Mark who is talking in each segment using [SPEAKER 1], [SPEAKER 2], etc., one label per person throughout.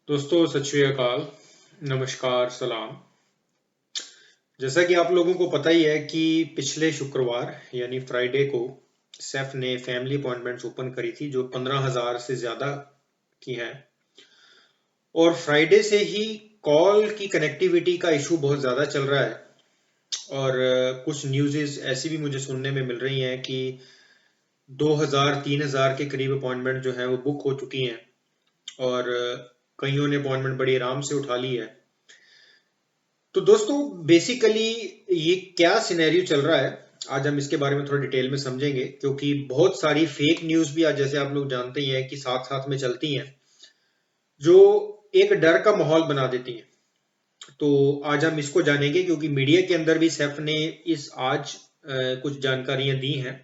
[SPEAKER 1] दोस्तों सत श्री अकाल, नमस्कार, सलाम। जैसा कि आप लोगों को पता ही है कि पिछले शुक्रवार यानी फ्राइडे को सैफ ने फैमिली अपॉइंटमेंट्स ओपन करी थी जो 15,000 से ज़्यादा की हैं। और फ्राइडे से ही कॉल की कनेक्टिविटी का इशू बहुत ज़्यादा चल रहा है। और कुछ न्यूज़ ऐसी भी मुझे सुनने में मिल रही हैं कि 2,000-3,000 के करीब अपॉइंटमेंट जो है वो बुक हो चुकी हैं। और कईयों ने अपॉइंटमेंट बड़ी आराम से उठा ली है। तो दोस्तों बेसिकली ये क्या सिनेरियो चल रहा है, आज हम इसके बारे में थोड़ा डिटेल में समझेंगे, क्योंकि बहुत सारी फेक न्यूज़ भी आज, जैसे आप लोग जानते ही हैं, कि साथ साथ में चलती हैं जो एक डर का माहौल बना देती हैं। तो आज हम इसको जानेंगे क्योंकि मीडिया के अंदर भी सैफ ने इस आज कुछ जानकारियां दी हैं।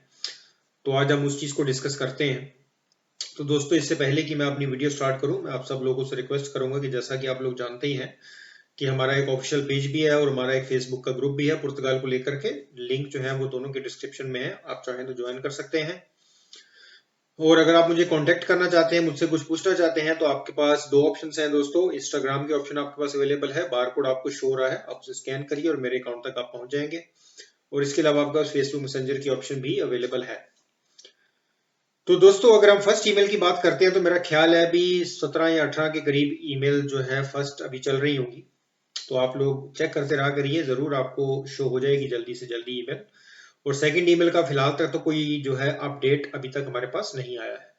[SPEAKER 1] तो आज हम उस चीज़ को डिस्कस करते हैं। तो दोस्तों इससे पहले कि मैं अपनी वीडियो स्टार्ट करूं, मैं आप सब लोगों से रिक्वेस्ट करूंगा कि जैसा कि आप लोग जानते ही हैं कि हमारा एक ऑफिशियल पेज भी है और हमारा एक फेसबुक का ग्रुप भी है पुर्तगाल को लेकर के। लिंक जो है वो दोनों के डिस्क्रिप्शन में है, आप चाहें तो ज्वाइन कर सकते हैं। और अगर आप मुझे कांटेक्ट करना चाहते हैं, मुझसे कुछ पूछना चाहते हैं, तो आपके पास दो ऑप्शन हैं दोस्तों। इंस्टाग्राम के ऑप्शन आपके पास अवेलेबल है, बार कोड आपको शो हो रहा है, आप उसे स्कैन करिए और मेरे अकाउंट तक आप पहुंच जाएंगे। और इसके अलावा आपके पास फेसबुक मैसेंजर की ऑप्शन भी अवेलेबल है। तो दोस्तों अगर हम फर्स्ट ईमेल की बात करते हैं तो मेरा ख्याल है अभी 17 या 18 के करीब ईमेल जो है फर्स्ट अभी चल रही होंगी। तो आप लोग चेक करते रहा करिए, जरूर आपको शो हो जाएगी जल्दी से जल्दी ईमेल। और सेकंड ईमेल का फिलहाल तक तो कोई जो है अपडेट अभी तक हमारे पास नहीं आया है।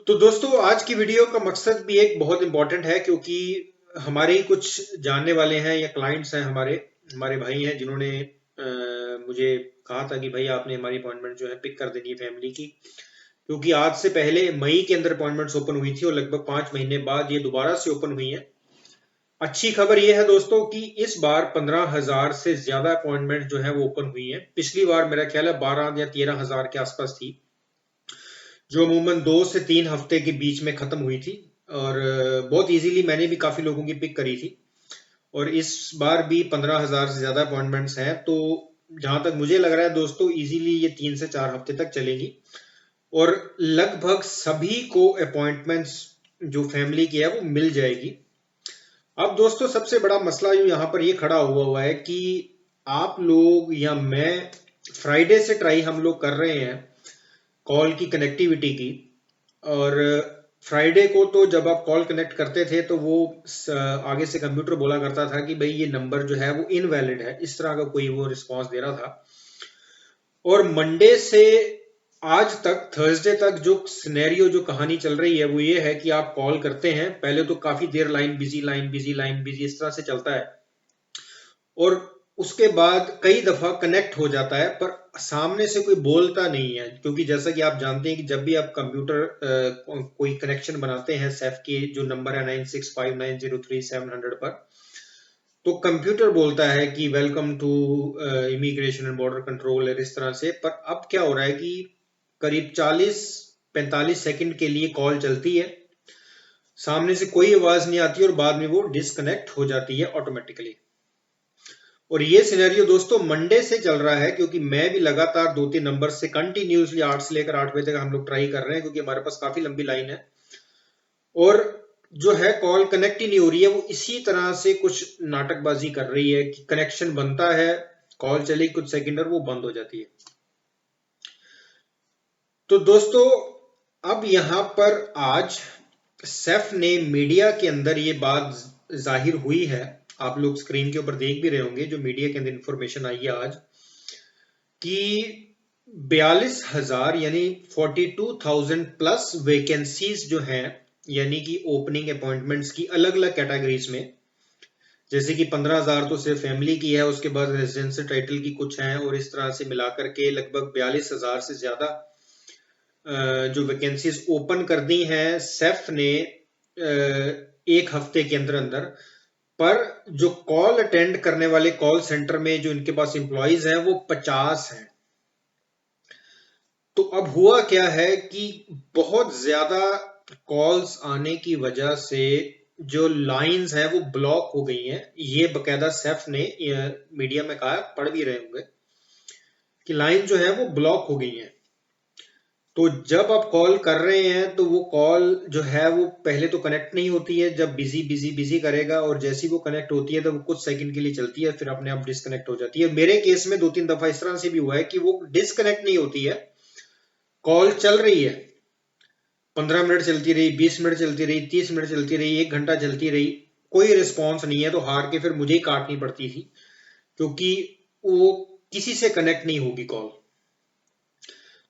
[SPEAKER 1] तो दोस्तों आज की वीडियो का मकसद भी एक बहुत इंपॉर्टेंट है, क्योंकि हमारे ही कुछ जानने वाले हैं या क्लाइंट्स हैं, हमारे हमारे भाई हैं जिन्होंने मुझे कहा था कि भाई आपने हमारी अपॉइंटमेंट जो है पिक कर देनी है फैमिली की, क्योंकि आज से पहले मई के अंदर अपॉइंटमेंट्स ओपन हुई थी और लगभग 5 महीने बाद ये दोबारा से ओपन हुई है। अच्छी खबर यह है दोस्तों कि इस बार 15,000 से ज्यादा अपॉइंटमेंट जो है वो ओपन हुई है। पिछली बार मेरा ख्याल है 12 या 13,000 के आसपास थी, जो अमूमन 2 से 3 हफ्ते के बीच में खत्म हुई थी। और बहुत इजीली मैंने भी काफी लोगों की पिक करी थी। और इस बार भी 15,000 से ज्यादा अपॉइंटमेंट्स हैं। तो जहां तक मुझे लग रहा है दोस्तों, इजीली ये 3 से 4 हफ्ते तक चलेगी और लगभग सभी को अपॉइंटमेंट्स जो फैमिली की है वो मिल जाएगी। अब दोस्तों सबसे बड़ा मसला जो यहाँ पर ये खड़ा हुआ है कि आप लोग या मैं, फ्राइडे से ट्राई हम लोग कर रहे हैं कॉल की कनेक्टिविटी की। और फ्राइडे को तो जब आप कॉल कनेक्ट करते थे तो वो आगे से कंप्यूटर बोला करता था कि भाई ये नंबर जो है वो इनवैलिड है, इस तरह का कोई वो रिस्पॉन्स दे रहा था। और मंडे से आज तक, थर्सडे तक, जो सिनेरियो, जो कहानी चल रही है वो ये है कि आप कॉल करते हैं, पहले तो काफी देर line busy, line busy, line busy, इस तरह से चलता है। और उसके बाद कई दफा कनेक्ट हो जाता है पर सामने से कोई बोलता नहीं है, क्योंकि जैसा कि आप जानते हैं कि जब भी आप कंप्यूटर कोई कनेक्शन बनाते हैं सेफ के जो नंबर है 965903 700 पर, तो कंप्यूटर बोलता है कि welcome to immigration and border control, इस तरह से। पर अब क्या हो रहा है कि करीब 40-45 सेकंड के लिए कॉल चलती है, सामने से कोई आवाज नहीं आती और बाद में वो डिस्कनेक्ट हो जाती है ऑटोमेटिकली। और ये सिनेरियो दोस्तों मंडे से चल रहा है, क्योंकि मैं भी लगातार 2-3 नंबर से कंटिन्यूसली 8 से लेकर 8 बजे तक हम लोग ट्राई कर रहे हैं, क्योंकि हमारे पास काफी लंबी लाइन है और जो है कॉल कनेक्ट ही नहीं हो रही है। वो इसी तरह से कुछ नाटकबाजी कर रही है कि कनेक्शन बनता है, कॉल चली कुछ सेकंड और वो बंद हो जाती है। तो दोस्तों अब यहां पर आज सेफ ने मीडिया के अंदर ये बात जाहिर हुई है, आप लोग स्क्रीन के ऊपर देख भी रहे होंगे जो मीडिया के अंदर इंफॉर्मेशन आई है आज, कि 42,000 यानी 42,000 प्लस वैकेंसीज जो हैं, यानी कि ओपनिंग अपॉइंटमेंट्स की अलग अलग कैटेगरीज में। जैसे कि 15,000 तो सिर्फ फैमिली की है, उसके बाद रेजिडेंशियल टाइटल की कुछ हैं, और इस तरह से मिलाकर के लगभग 42,000 से ज्यादा जो वैकेंसीज ओपन कर दी हैं सेफ ने एक हफ्ते के अंदर अंदर। पर जो कॉल अटेंड करने वाले कॉल सेंटर में जो इनके पास एम्प्लॉइज हैं वो 50 हैं। तो अब हुआ क्या है कि बहुत ज्यादा कॉल्स आने की वजह से जो लाइंस हैं वो ब्लॉक हो गई हैं। ये बकायदा सेफ ने मीडिया में कहा, पढ़ भी रहे होंगे कि लाइन जो है वो ब्लॉक हो गई है। तो जब आप कॉल कर रहे हैं तो वो कॉल जो है वो पहले तो कनेक्ट नहीं होती है, जब बिजी बिजी बिजी करेगा, और जैसी वो कनेक्ट होती है तो वो कुछ सेकंड के लिए चलती है, फिर अपने आप डिस्कनेक्ट हो जाती है। मेरे केस में 2-3 दफा इस तरह से भी हुआ है कि वो डिस्कनेक्ट नहीं होती है, कॉल चल रही है, 15 मिनट चलती रही, 20 मिनट चलती रही, 30 मिनट चलती रही, 1 घंटा चलती रही, कोई रिस्पॉन्स नहीं है, तो हार के फिर मुझे ही काटनी पड़ती थी, क्योंकि वो किसी से कनेक्ट नहीं होगी कॉल।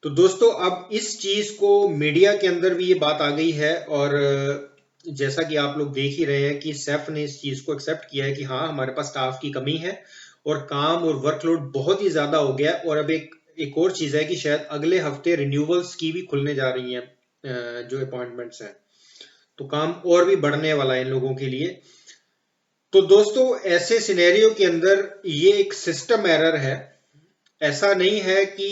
[SPEAKER 1] तो दोस्तों अब इस चीज को मीडिया के अंदर भी ये बात आ गई है, और जैसा कि आप लोग देख ही रहे हैं कि सेफ ने इस चीज को एक्सेप्ट किया है कि हाँ, हमारे पास स्टाफ की कमी है और काम और वर्कलोड बहुत ही ज्यादा हो गया है। और अब एक और चीज है कि शायद अगले हफ्ते रिन्यूअल्स की भी खुलने जा रही हैं, जो अपॉइंटमेंट्स हैं, तो काम और भी बढ़ने वाला है इन लोगों के लिए। तो दोस्तों ऐसे सिनेरियो के अंदर ये एक सिस्टम एरर है, ऐसा नहीं है कि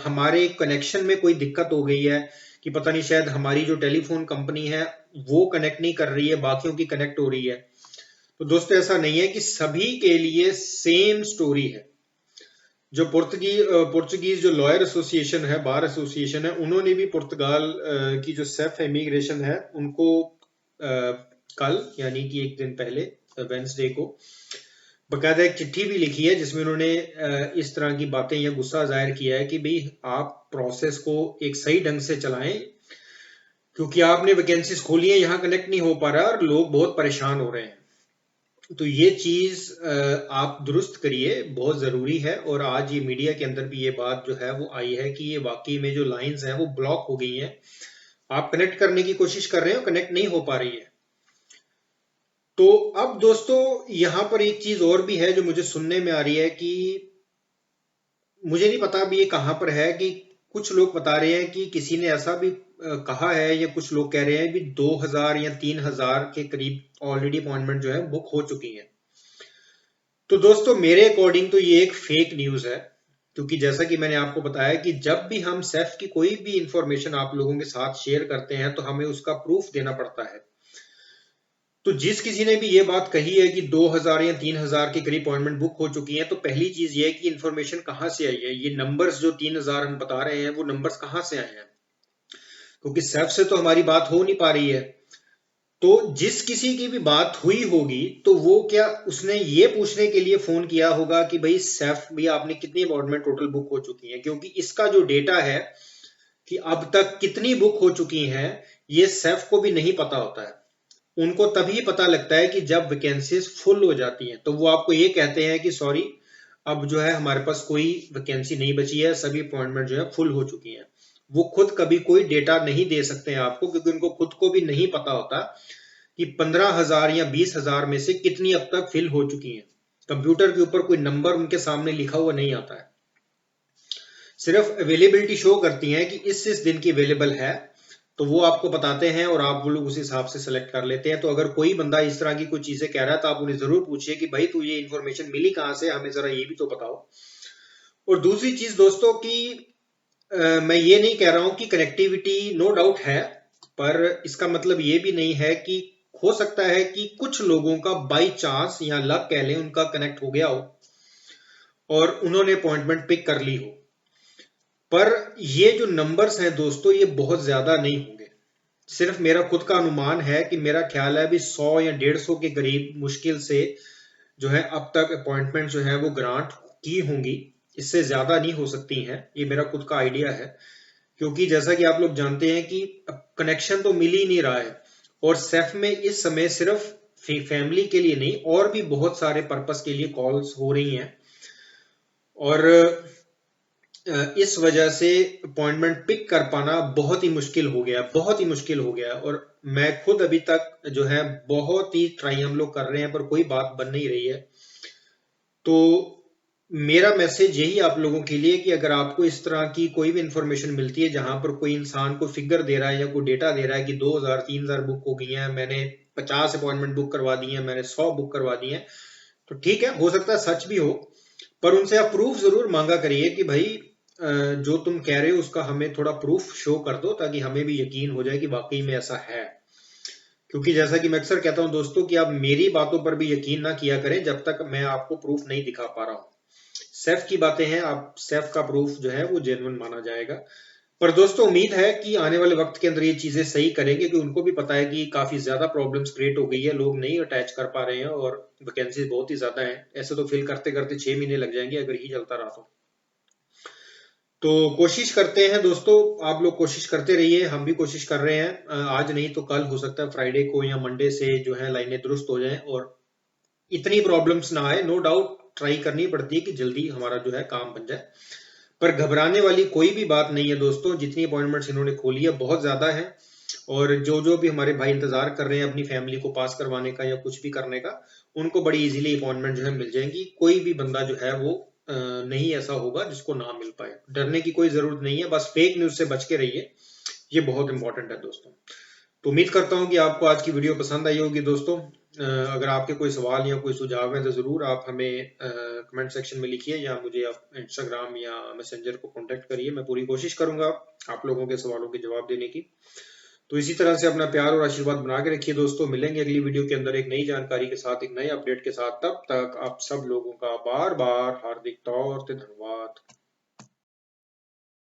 [SPEAKER 1] हमारे कनेक्शन में कोई दिक्कत हो गई है, कि पता नहीं शायद हमारी जो टेलीफोन कंपनी है वो कनेक्ट नहीं कर रही है, बाकियों की कनेक्ट हो रही है। तो दोस्तों ऐसा नहीं है, कि सभी के लिए सेम स्टोरी है। जो पुर्तगीज जो लॉयर एसोसिएशन है, बार एसोसिएशन है, उन्होंने भी पुर्तगाल की जो सेफ इमिग्रेशन है उनको कल यानी कि एक दिन पहले वेंसडे को बकायदा एक चिट्ठी भी लिखी है, जिसमें उन्होंने इस तरह की बातें या गुस्सा जाहिर किया है कि भाई आप प्रोसेस को एक सही ढंग से चलाएं, क्योंकि आपने वैकेंसीज खोली है, यहाँ कनेक्ट नहीं हो पा रहा और लोग बहुत परेशान हो रहे हैं। तो ये चीज आप दुरुस्त करिए, बहुत जरूरी है। और आज ये मीडिया के अंदर भी ये बात जो है वो आई है कि ये वाकई में जो लाइंस हैं वो ब्लॉक हो गई हैं, आप कनेक्ट करने की कोशिश कर रहे हो, कनेक्ट नहीं हो पा रही है। तो अब दोस्तों यहां पर एक चीज और भी है जो मुझे सुनने में आ रही है, कि मुझे नहीं पता अभी ये कहां पर है, कि कुछ लोग बता रहे हैं कि किसी ने ऐसा भी कहा है, या कुछ लोग कह रहे हैं कि 2000 या 3000 के करीब ऑलरेडी अपॉइंटमेंट जो है बुक हो चुकी है। तो दोस्तों मेरे अकॉर्डिंग तो ये एक फेक न्यूज है, क्योंकि जैसा कि मैंने आपको बताया कि जब भी हम सेफ की कोई भी इंफॉर्मेशन आप लोगों के साथ शेयर करते हैं तो हमें उसका प्रूफ देना पड़ता है। तो जिस किसी ने भी ये बात कही है कि 2000 या 3000 के करीब अपॉइंटमेंट बुक हो चुकी है, तो पहली चीज ये है कि इन्फॉर्मेशन कहाँ से आई है, ये नंबर्स जो 3000 हम बता रहे हैं वो नंबर्स कहाँ से आए हैं, क्योंकि सेफ से तो हमारी बात हो नहीं पा रही है। तो जिस किसी की भी बात हुई होगी तो वो क्या उसने ये पूछने के लिए फोन किया होगा कि भाई सेफ भी आपने कितनी अपॉइंटमेंट टोटल बुक हो चुकी है, क्योंकि इसका जो डेटा है कि अब तक कितनी बुक हो चुकी हैं, ये सेफ को भी नहीं पता होता है। उनको तभी पता लगता है कि जब वैकेंसीज फुल हो जाती हैं, तो वो आपको ये कहते हैं कि सॉरी, अब जो है हमारे पास कोई वैकेंसी नहीं बची है, सभी अपॉइंटमेंट जो है फुल हो चुकी हैं। वो खुद कभी कोई डेटा नहीं दे सकते हैं आपको, क्योंकि उनको खुद को भी नहीं पता होता कि 15,000 या 20,000 में से कितनी अब तक फिल हो चुकी हैं। कंप्यूटर के ऊपर कोई नंबर उनके सामने लिखा हुआ नहीं आता है, सिर्फ अवेलेबिलिटी शो करती है कि इस दिन की अवेलेबल है, तो वो आपको बताते हैं और आप वो लोग उस हिसाब से सेलेक्ट कर लेते हैं। तो अगर कोई बंदा इस तरह की कोई चीजें कह रहा है तो आप उन्हें जरूर पूछिए कि भाई तू ये इन्फॉर्मेशन मिली कहाँ से, हमें जरा ये भी तो बताओ। और दूसरी चीज दोस्तों की मैं ये नहीं कह रहा हूं कि कनेक्टिविटी नो डाउट है, पर इसका मतलब ये भी नहीं है कि हो सकता है कि कुछ लोगों का बाई चांस या लक कह लें उनका कनेक्ट हो गया हो और उन्होंने अपॉइंटमेंट पिक कर ली हो। पर ये जो नंबर्स हैं दोस्तों ये बहुत ज्यादा नहीं होंगे, सिर्फ मेरा खुद का अनुमान है कि मेरा ख्याल है अभी 100 या 150 के करीब मुश्किल से जो है अब तक अपॉइंटमेंट जो है वो ग्रांट की होंगी, इससे ज्यादा नहीं हो सकती हैं, ये मेरा खुद का आइडिया है। क्योंकि जैसा कि आप लोग जानते हैं कि कनेक्शन तो मिल ही नहीं रहा है, और सेफ में इस समय सिर्फ फैमिली के लिए नहीं और भी बहुत सारे पर्पस के लिए कॉल्स हो रही हैं, और इस वजह से अपॉइंटमेंट पिक कर पाना बहुत ही मुश्किल हो गया, बहुत ही मुश्किल हो गया। और मैं खुद अभी तक जो है बहुत ही ट्राई हम लोग कर रहे हैं, पर कोई बात बन नहीं रही है। तो मेरा मैसेज यही आप लोगों के लिए कि अगर आपको इस तरह की कोई भी इंफॉर्मेशन मिलती है जहां पर कोई इंसान को फिगर दे रहा है या कोई डेटा दे रहा है कि 2000 3000 बुक हो गई हैं, मैंने 50 अपॉइंटमेंट बुक करवा दी है, मैंने 100 बुक करवा दी है, तो ठीक है, हो सकता है सच भी हो, पर उनसे आप प्रूफ जरूर मांगा करिए कि भाई जो तुम कह रहे हो उसका हमें थोड़ा प्रूफ शो कर दो, ताकि हमें भी यकीन हो जाए कि वाकई में ऐसा है। क्योंकि जैसा कि मैं अक्सर कहता हूं दोस्तों कि आप मेरी बातों पर भी यकीन ना किया करें जब तक मैं आपको प्रूफ नहीं दिखा पा रहा हूं। सेफ की बातें हैं, आप सेफ का प्रूफ जो है वो जेन्युइन माना जाएगा। पर दोस्तों उम्मीद है कि आने वाले वक्त के अंदर ये चीजें सही करेंगे, कि उनको भी पता है कि काफी ज्यादा प्रॉब्लम्स क्रिएट हो गई है, लोग नहीं अटैच कर पा रहे हैं और वैकेंसी बहुत ही ज्यादा है। ऐसे तो फिल करते करते 6 महीने लग जाएंगे अगर ही चलता रहा तो कोशिश करते हैं दोस्तों, आप लोग कोशिश करते रहिए, हम भी कोशिश कर रहे हैं। आज नहीं तो कल हो सकता है फ्राइडे को या मंडे से जो है लाइनें दुरुस्त हो जाएं और इतनी प्रॉब्लम्स ना आए। नो डाउट ट्राई करनी पड़ती है कि जल्दी हमारा जो है काम बन जाए, पर घबराने वाली कोई भी बात नहीं है दोस्तों। जितनी अपॉइंटमेंट्स इन्होंने खोली है बहुत ज्यादा है, और जो जो भी हमारे भाई इंतजार कर रहे हैं अपनी फैमिली को पास करवाने का या कुछ भी करने का, उनको बड़ी इजीली अपॉइंटमेंट जो है मिल जाएंगी। कोई भी बंदा जो है वो नहीं ऐसा होगा जिसको ना मिल पाए। डरने की कोई जरूरत नहीं है, बस फेक न्यूज से बच के रहिए, ये बहुत इंपॉर्टेंट है दोस्तों। तो उम्मीद करता हूं कि आपको आज की वीडियो पसंद आई होगी दोस्तों। अगर आपके कोई सवाल या कोई सुझाव है तो जरूर आप हमें कमेंट सेक्शन में लिखिए, या मुझे आप इंस्टाग्राम या मैसेंजर को कांटेक्ट करिए। मैं पूरी कोशिश करूंगा आप लोगों के सवालों के जवाब देने की। तो इसी तरह से अपना प्यार और आशीर्वाद बना के रखिए दोस्तों। मिलेंगे अगली वीडियो के अंदर एक नई जानकारी के साथ, एक नए अपडेट के साथ। तब तक आप सब लोगों का बार बार हार्दिक तौर से धन्यवाद।